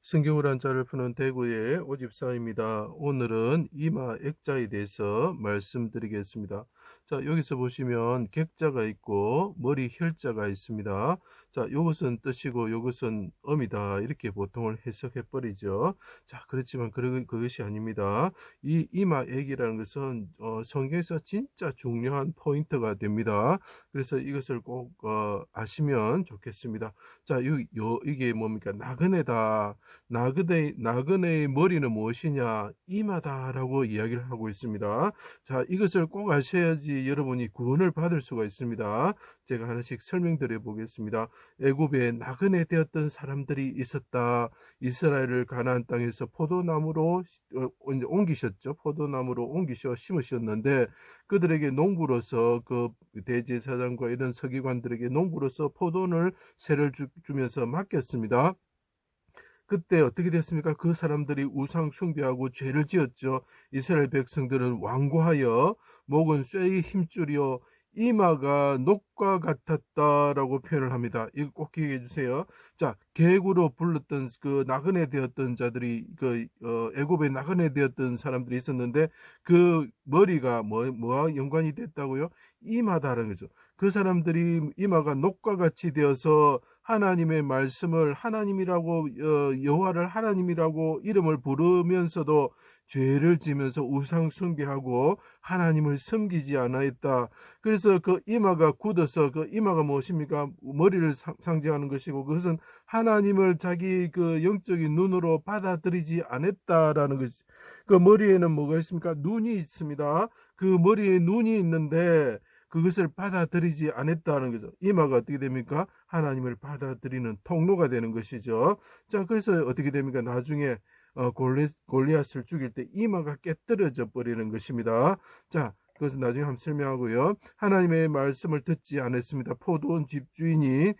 성경을 한자를 푸는 대구의 오집사입니다. 오늘은 이마 액자에 대해서 말씀드리겠습니다. 자, 여기서 보시면 객자가 있고 머리 혈자가 있습니다. 자, 이것은 뜻이고 이것은 엄이다. 이렇게 보통을 해석해 버리죠. 자, 그렇지만 그것이 아닙니다. 이 이마 액이라는 것은 성경에서 진짜 중요한 포인트가 됩니다. 그래서 이것을 꼭 아시면 좋겠습니다. 자, 이게 뭡니까? 나그네다. 나그네의 머리는 무엇이냐? 이마다라고 이야기를 하고 있습니다. 자, 이것을 꼭 아셔야지 여러분이 구원을 받을 수가 있습니다. 제가 하나씩 설명드려 보겠습니다. 애굽에 나그네 되었던 사람들이 있었다. 이스라엘을 가나안 땅에서 포도나무로 이제 옮기셨죠. 포도나무로 옮기셔 심으셨는데 그들에게 농부로서 그 대제사장과 이런 서기관들에게 농부로서 포도를 세를 주면서 맡겼습니다. 그때 어떻게 됐습니까? 그 사람들이 우상 숭배하고 죄를 지었죠. 이스라엘 백성들은 완고하여 목은 쇠의 힘줄이요 이마가 녹과 같았다라고 표현을 합니다. 이거 꼭 기억해 주세요. 자, 계구로 불렀던 그 나그네 되었던 자들이 애굽에 나그네 되었던 사람들이 있었는데 그 머리가 뭐와 연관이 됐다고요? 이마다라는 거죠. 그 사람들이 이마가 녹과 같이 되어서 하나님의 말씀을 하나님이라고 여호와를 하나님이라고 이름을 부르면서도 죄를 지면서 우상 숭배하고 하나님을 섬기지 않았다. 그래서 그 이마가 굳어서 그 이마가 무엇입니까? 머리를 상징하는 것이고 그것은 하나님을 자기 그 영적인 눈으로 받아들이지 않았다라는 것이. 그 머리에는 뭐가 있습니까? 눈이 있습니다. 그 머리에 눈이 있는데 그것을 받아들이지 않았다는 거죠. 이마가 어떻게 됩니까? 하나님을 받아들이는 통로가 되는 것이죠. 자, 그래서 어떻게 됩니까? 나중에 골리앗을 죽일 때 이마가 깨뜨려져 버리는 것입니다. 자, 그것은 나중에 한번 설명하고요. 하나님의 말씀을 듣지 않았습니다. 포도원 집주인이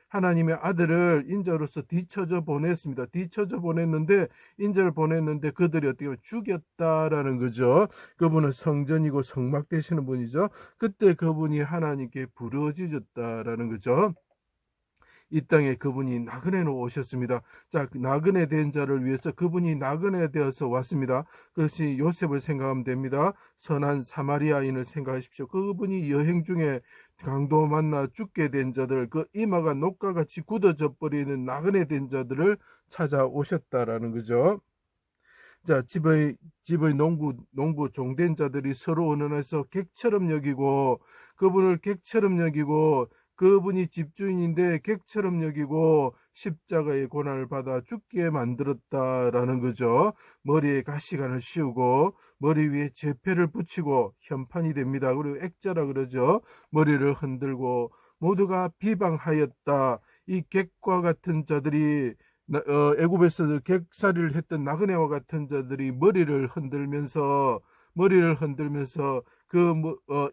하나님의 아들을 인자로서 뒤쳐져 보냈습니다. 뒤쳐져 보냈는데 인자를 보냈는데 그들이 어떻게 보면 죽였다라는 거죠. 그분은 성전이고 성막 되시는 분이죠. 그때 그분이 하나님께 부르짖었다라는 거죠. 이 땅에 그분이 나그네로 오셨습니다. 자, 나그네 된 자를 위해서 그분이 나그네 되어서 왔습니다. 그것이 요셉을 생각하면 됩니다. 선한 사마리아인을 생각하십시오. 그분이 여행 중에 강도 만나 죽게 된 자들, 그 이마가 녹과 같이 굳어져 버리는 나그네 된 자들을 찾아오셨다라는 거죠. 자, 집의 농부 종된 자들이 서로 언언해서 객처럼 여기고 그분을 객처럼 여기고 그분이 집주인인데 객처럼 여기고 십자가의 고난을 받아 죽게 만들었다라는 거죠. 머리에 가시관을 씌우고 머리 위에 제패를 붙이고 현판이 됩니다. 그리고 액자라 그러죠. 머리를 흔들고 모두가 비방하였다. 이 객과 같은 자들이 애굽에서 객살이를 했던 나그네와 같은 자들이 머리를 흔들면서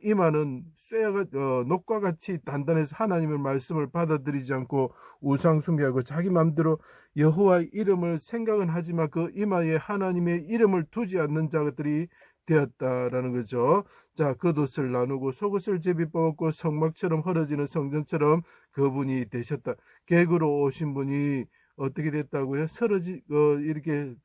이마는 쇠가 녹과 같이 단단해서 하나님의 말씀을 받아들이지 않고 우상 숭배하고 자기 마음대로 여호와의 이름을 생각은 하지만 그 이마에 하나님의 이름을 두지 않는 자들이 되었다라는 거죠. 자, 겉옷을 나누고 속옷을 제비 뽑았고 성막처럼 헐어지는 성전처럼 그분이 되셨다. 객으로 오신 분이 어떻게 됐다고요? 이렇게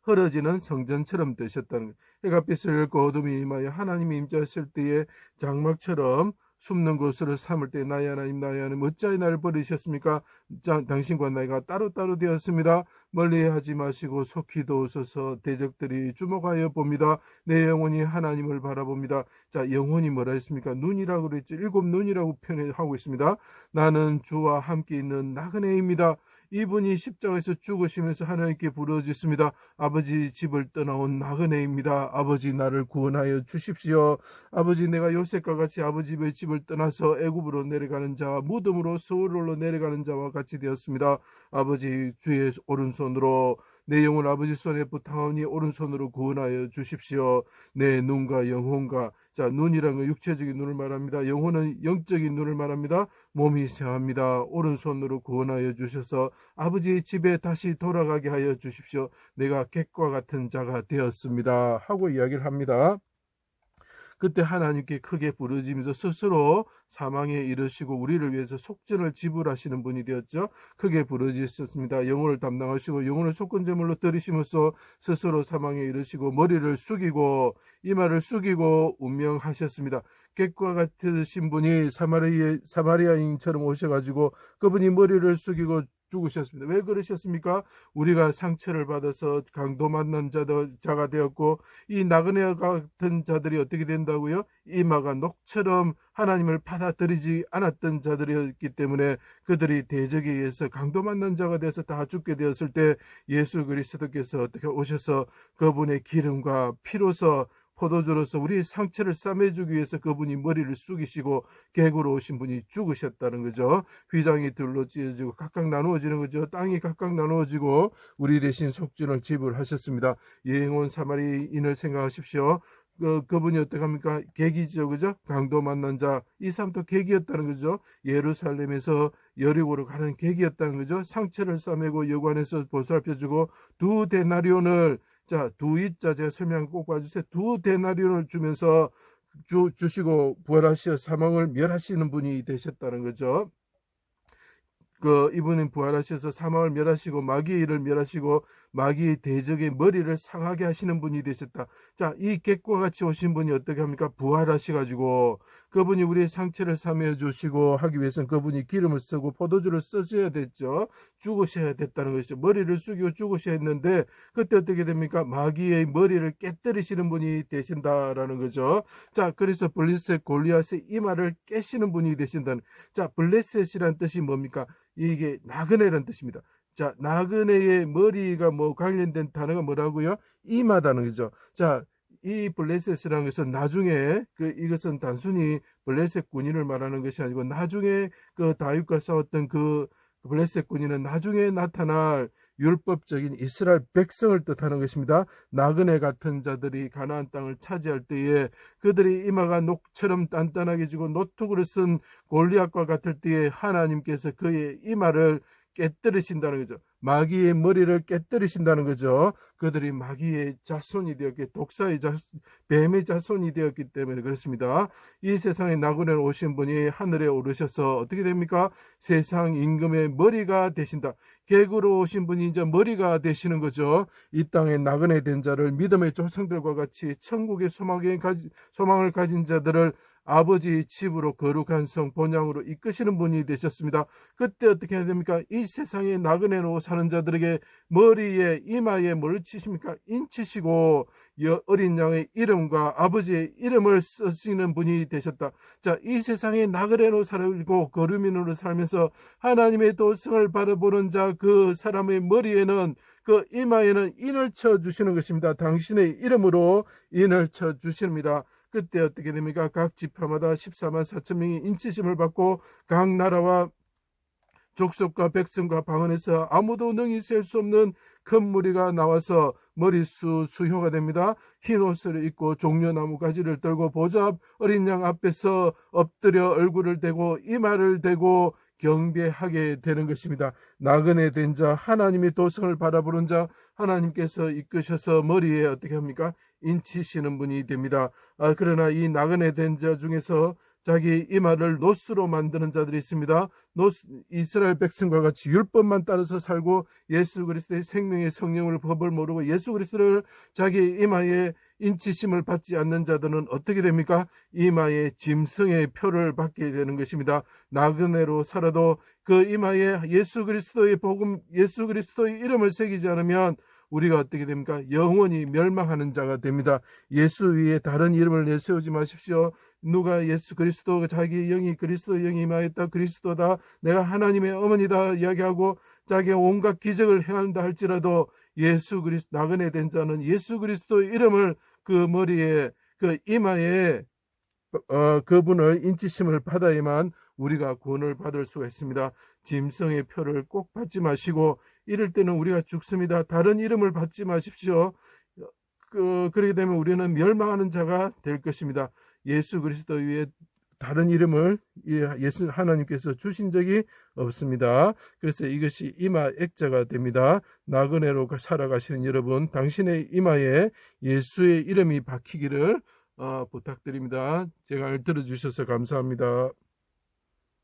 흐러지는 성전처럼 되셨다는 거예요. 해가 빛을 잃고 어둠이 임하여 하나님이 임재하실 때에 장막처럼 숨는 곳으로 삼을 때 나의 하나님 나의 하나님 어찌하여 나를 버리셨습니까? 당신과 나이가 따로따로 되었습니다. 멀리하지 마시고 속히 도우소서. 대적들이 주목하여 봅니다. 내 영혼이 하나님을 바라봅니다. 자, 영혼이 뭐라 했습니까? 눈이라고 그랬죠. 일곱 눈이라고 표현하고 있습니다. 나는 주와 함께 있는 나그네입니다. 이분이 십자가에서 죽으시면서 하나님께 부르짖습니다. 아버지 집을 떠나온 나그네입니다. 아버지 나를 구원하여 주십시오. 아버지 내가 요셉과 같이 아버지의 집을 떠나서 애굽으로 내려가는 자와 무덤으로 서울로 내려가는 자와 같이 되었습니다. 아버지 주의 오른손으로 내 영혼 아버지 손에 부탁하오니 오른손으로 구원하여 주십시오. 내 눈과 영혼과 자, 눈이란 건 육체적인 눈을 말합니다. 영혼은 영적인 눈을 말합니다. 몸이 생합니다. 오른손으로 구원하여 주셔서 아버지의 집에 다시 돌아가게 하여 주십시오. 내가 객과 같은 자가 되었습니다. 하고 이야기를 합니다. 그때 하나님께 크게 부르짖으면서 스스로 사망에 이르시고 우리를 위해서 속전을 지불하시는 분이 되었죠. 크게 부르짖었습니다. 영혼을 담당하시고 영혼을 속건제물로 드리시면서 스스로 사망에 이르시고 머리를 숙이고 이마를 숙이고 운명하셨습니다. 객과 같으신 분이 사마리아인처럼 오셔가지고 그분이 머리를 숙이고 죽으셨습니다. 왜 그러셨습니까? 우리가 상처를 받아서 강도 만난 자가 되었고 이 나그네 같은 자들이 어떻게 된다고요? 이마가 녹처럼 하나님을 받아들이지 않았던 자들이었기 때문에 그들이 대적에 의해서 강도 만난 자가 되어서 다 죽게 되었을 때 예수 그리스도께서 어떻게 오셔서 그분의 기름과 피로서 포도주로서 우리의 상처를 싸매주기 위해서 그분이 머리를 숙이시고 객으로 오신 분이 죽으셨다는 거죠. 휘장이 둘로 찢어지고 각각 나누어지는 거죠. 땅이 각각 나누어지고 우리 대신 속전을 지불하셨습니다. 여행 온 사마리인을 생각하십시오. 그분이 어떻게 합니까? 객이죠, 그죠? 강도 만난 자, 이 사람도 객이었다는 거죠. 예루살렘에서 여리고로 가는 객이었다는 거죠. 상처를 싸매고 여관에서 보살펴주고 두 데나리온을, 자, 두 이자 제가 설명 꼭 봐주세요. 두 데나리온을 주면서 주시고 부활하시어 사망을 멸하시는 분이 되셨다는 거죠. 이분은 부활하셔서 사망을 멸하시고 마귀의 일을 멸하시고 마귀의 대적의 머리를 상하게 하시는 분이 되셨다. 자, 이 객과 같이 오신 분이 어떻게 합니까? 부활하셔가지고 그분이 우리의 상처를 사매어 주시고 하기 위해서는 그분이 기름을 쓰고 포도주를 쓰셔야 됐죠. 죽으셔야 됐다는 것이죠. 머리를 숙이고 죽으셔야 했는데 그때 어떻게 됩니까? 마귀의 머리를 깨뜨리시는 분이 되신다라는 거죠. 자, 그래서 블레셋 골리앗의 이마를 깨시는 분이 되신다는. 자, 블레셋이란 뜻이 뭡니까? 이게 나그네라는 뜻입니다. 자, 나그네의 머리가 관련된 단어가 뭐라고요? 이마다는 거죠. 자, 이 블레셋이라는 것은 나중에 이것은 단순히 블레셋 군인을 말하는 것이 아니고 나중에 다윗과 싸웠던 블레셋 군인은 나중에 나타날 율법적인 이스라엘 백성을 뜻하는 것입니다. 나그네 같은 자들이 가나안 땅을 차지할 때에 그들이 이마가 녹처럼 단단하게 지고 노투구를 쓴 골리앗과 같을 때에 하나님께서 그의 이마를 깨뜨리신다는 거죠. 마귀의 머리를 깨뜨리신다는 거죠. 그들이 마귀의 자손이 되었기, 뱀의 자손이 되었기 때문에 그렇습니다. 이 세상에 나그네로 오신 분이 하늘에 오르셔서 어떻게 됩니까? 세상 임금의 머리가 되신다. 객으로 오신 분이 이제 머리가 되시는 거죠. 이 땅에 나그네 된 자를 믿음의 조상들과 같이 천국의 소망을 가진 자들을 아버지의 집으로 거룩한 성 본향으로 이끄시는 분이 되셨습니다. 그때 어떻게 해야 됩니까? 이 세상에 나그네로 사는 자들에게 머리에 이마에 뭘 치십니까? 인치시고 어린 양의 이름과 아버지의 이름을 쓰시는 분이 되셨다. 자, 이 세상에 나그네로 살고 거류민으로 살면서 하나님의 도성을 바라보는 자, 그 사람의 머리에는 그 이마에는 인을 쳐주시는 것입니다. 당신의 이름으로 인을 쳐주십니다. 그때 어떻게 됩니까? 각 지파마다 14만 4천 명이 인치심을 받고 각 나라와 족속과 백성과 방언에서 아무도 능히 셀 수 없는 큰 무리가 나와서 머리수 수효가 됩니다. 흰 옷을 입고 종려나무 가지를 들고 보좌 앞 어린 양 앞에서 엎드려 얼굴을 대고 이마를 대고 경배하게 되는 것입니다. 나그네 된 자, 하나님의 도성을 바라보는 자, 하나님께서 이끄셔서 머리에 어떻게 합니까? 인치시는 분이 됩니다. 그러나 이 나그네 된 자 중에서 자기 이마를 노스로 만드는 자들이 있습니다. 이스라엘 백성과 같이 율법만 따라서 살고 예수 그리스도의 생명의 성령을 법을 모르고 예수 그리스도를 자기 이마에 인치심을 받지 않는 자들은 어떻게 됩니까? 이마에 짐승의 표를 받게 되는 것입니다. 나그네로 살아도 그 이마에 예수 그리스도의 복음, 예수 그리스도의 이름을 새기지 않으면 우리가 어떻게 됩니까? 영원히 멸망하는 자가 됩니다. 예수 위에 다른 이름을 내세우지 마십시오. 누가 예수 그리스도, 자기 영이 그리스도 영이 임하였다, 그리스도다, 내가 하나님의 어머니다 이야기하고 자기가 온갖 기적을 행한다 할지라도 예수 그리스도, 나그네 된 자는 예수 그리스도의 이름을 그 머리에, 그 이마에 그분을 인치심을 받아야만 우리가 구원을 받을 수가 있습니다. 짐승의 표를 꼭 받지 마시고 이럴 때는 우리가 죽습니다. 다른 이름을 받지 마십시오. 그렇게 되면 우리는 멸망하는 자가 될 것입니다. 예수 그리스도 위에 다른 이름을 예수 하나님께서 주신 적이 없습니다. 그래서 이것이 이마 액자가 됩니다. 나그네로 살아가시는 여러분, 당신의 이마에 예수의 이름이 박히기를 부탁드립니다. 제 강의를 들어주셔서 감사합니다.